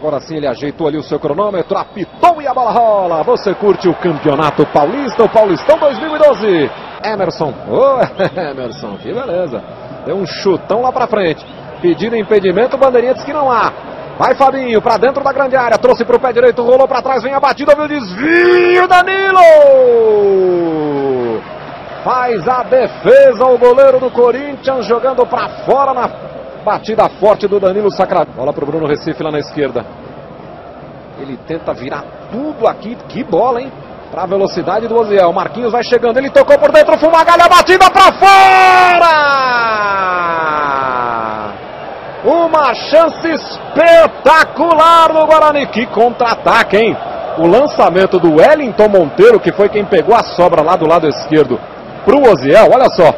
Agora sim ele ajeitou ali o seu cronômetro, apitou e a bola rola. Você curte o Campeonato Paulista, o Paulistão 2012. Emerson, Emerson, que beleza. Deu um chutão lá pra frente. Pedindo impedimento, bandeirinha diz que não há. Vai Fabinho, pra dentro da grande área, trouxe pro pé direito, rolou pra trás, vem a batida, viu o desvio, Danilo! Faz a defesa o goleiro do Corinthians, jogando pra fora na batida forte do Danilo Sacramento. Bola pro Bruno Recife lá na esquerda. Ele tenta virar tudo aqui, que bola, hein? Pra velocidade do Oziel, Marquinhos vai chegando, ele tocou por dentro, Fumagalli, a batida pra fora! Uma chance espetacular no Guarani. Que contra-ataque, hein? O lançamento do Wellington Monteiro, que foi quem pegou a sobra lá do lado esquerdo pro Oziel. Olha só,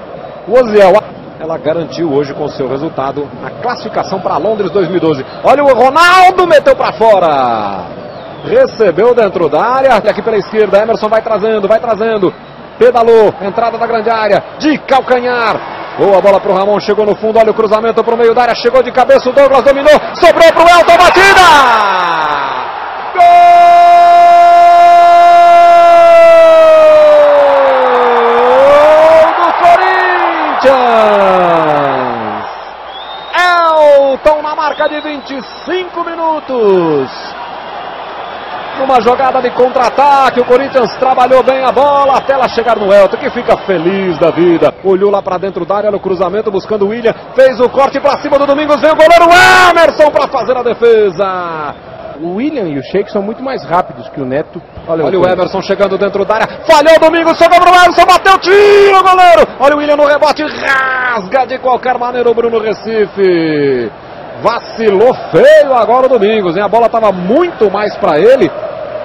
o Oziel, ela garantiu hoje com seu resultado a classificação para Londres 2012. Olha o Ronaldo, meteu para fora. Recebeu dentro da área, aqui pela esquerda, Emerson vai trazendo. Pedalou, entrada da grande área, de calcanhar. Boa bola pro Ramon, chegou no fundo, olha o cruzamento pro meio da área, chegou de cabeça, o Douglas dominou, sobrou pro Elton, batida! Gol do Corinthians! Elton na marca de 25 minutos. Numa jogada de contra-ataque, o Corinthians trabalhou bem a bola até ela chegar no Elton, que fica feliz da vida. Olhou lá pra dentro da área no cruzamento, buscando o William. Fez o corte pra cima do Domingos, vem o goleiro Emerson pra fazer a defesa. O William e o Sheik são muito mais rápidos que o Neto. Olha o Emerson chegando dentro da área. Falhou o Domingos, sobrou pro Emerson, bateu, tira o goleiro. Olha o William no rebote, rasga de qualquer maneira o Bruno Recife. Vacilou feio agora o Domingos, hein? A bola estava muito mais para ele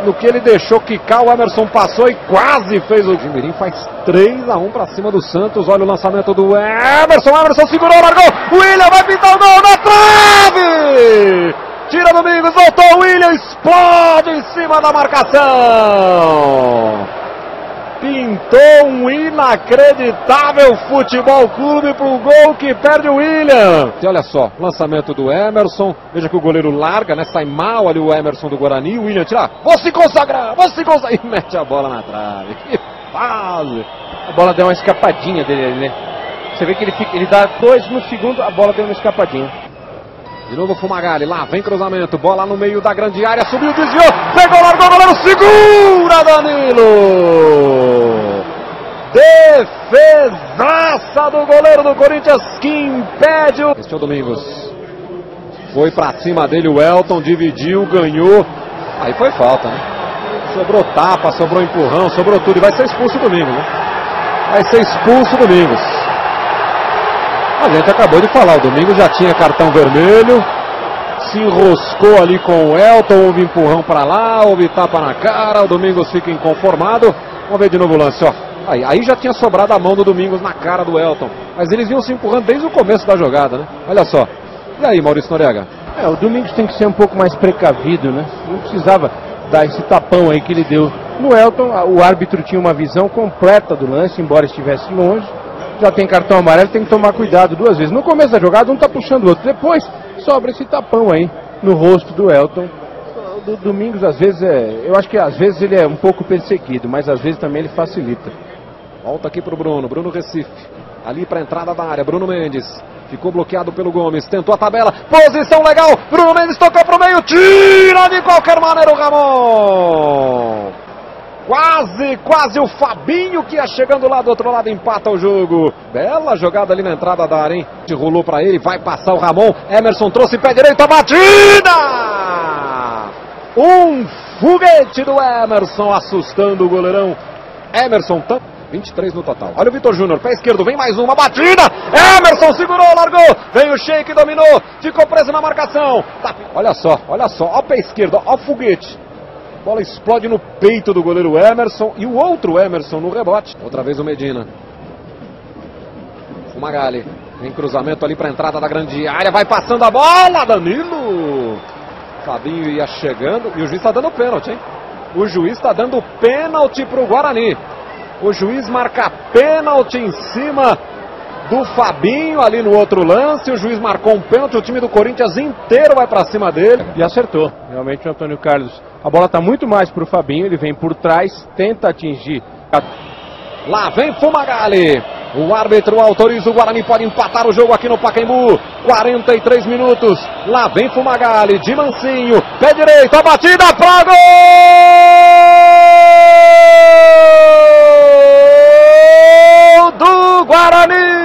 do que ele deixou quicar. O Emerson passou e quase fez o Jimirim. Faz 3-1 para cima do Santos. Olha o lançamento do Emerson. Emerson segurou, largou. O William vai pintar o gol na trave. Tira Domingos, voltou o William, explode em cima da marcação. Pintou um inacreditável Futebol Clube pro gol que perde o William. E olha só, lançamento do Emerson. Veja que o goleiro larga, né? Sai mal ali o Emerson do Guarani. O William tira, vou se consagrar. E mete a bola na trave. Que fase. A bola deu uma escapadinha dele ali, né? Você vê que ele dá 2 no segundo, a bola deu uma escapadinha. De novo o Fumagalli, lá vem cruzamento, bola no meio da grande área, subiu, desviou, pegou, largou, goleiro, segura Danilo! Defesaça do goleiro do Corinthians que impede o... Este é o Domingos, foi pra cima dele o Elton, dividiu, ganhou, aí foi falta, né? Sobrou tapa, sobrou empurrão, sobrou tudo e vai ser expulso o Domingos, né? Vai ser expulso o Domingos. A gente acabou de falar, o Domingos já tinha cartão vermelho, se enroscou ali com o Elton, houve empurrão para lá, houve tapa na cara, o Domingos fica inconformado. Vamos ver de novo o lance, ó. Aí já tinha sobrado a mão do Domingos na cara do Elton, mas eles vinham se empurrando desde o começo da jogada, né? Olha só. E aí, Maurício Noriega? O Domingos tem que ser um pouco mais precavido, né? Não precisava dar esse tapão aí que ele deu no Elton. O árbitro tinha uma visão completa do lance, embora estivesse longe. Já tem cartão amarelo, tem que tomar cuidado 2 vezes. No começo da jogada, um tá puxando o outro. Depois, sobra esse tapão aí no rosto do Elton. Do Domingos, às vezes, eu acho que às vezes ele é um pouco perseguido, mas às vezes também ele facilita. Volta aqui pro Bruno Recife. Ali pra entrada da área, Bruno Mendes. Ficou bloqueado pelo Gomes, tentou a tabela. Posição legal, Bruno Mendes tocou pro meio. Tira de qualquer maneira o Ramon. Quase o Fabinho que ia chegando lá do outro lado, empata o jogo. Bela jogada ali na entrada da área, hein? Rolou pra ele, vai passar o Ramon. Emerson trouxe pé direito, a batida! Um foguete do Emerson, assustando o goleirão. Emerson, 23 no total. Olha o Vitor Júnior, pé esquerdo, vem mais uma batida. Emerson segurou, largou. Vem o Sheik, dominou, ficou preso na marcação. Olha só, ó o pé esquerdo, ó o foguete. Bola explode no peito do goleiro Emerson e o outro Emerson no rebote. Outra vez o Medina. Fumagalli. Vem cruzamento ali para a entrada da grande área. Vai passando a bola. Danilo. Fabinho ia chegando e o juiz está dando pênalti, hein? O juiz está dando pênalti para o Guarani. O juiz marca pênalti em cima do Fabinho ali no outro lance. O juiz marcou um pênalti, o time do Corinthians inteiro vai pra cima dele. E acertou. Realmente o Antônio Carlos, a bola tá muito mais pro Fabinho, ele vem por trás, tenta atingir. Lá vem Fumagalli. O árbitro autoriza, o Guarani pode empatar o jogo aqui no Pacaembu. 43 minutos. Lá vem Fumagalli, de mansinho, pé direito, a batida pra gol do Guarani.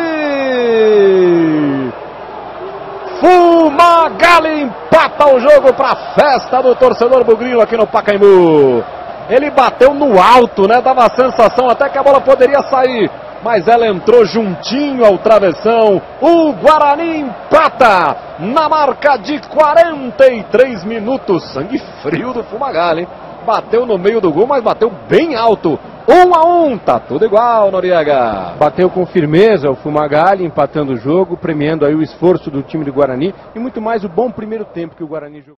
Fumagalli empata o jogo pra festa do torcedor bugrino aqui no Pacaembu. Ele bateu no alto, né? Dava a sensação até que a bola poderia sair, mas ela entrou juntinho ao travessão. O Guarani empata na marca de 43 minutos. Sangue frio do Fumagalli, hein? Bateu no meio do gol, mas bateu bem alto. 1-1, tá tudo igual, Noriega. Bateu com firmeza o Fumagalli, empatando o jogo, premiando aí o esforço do time do Guarani e muito mais o bom primeiro tempo que o Guarani jogou.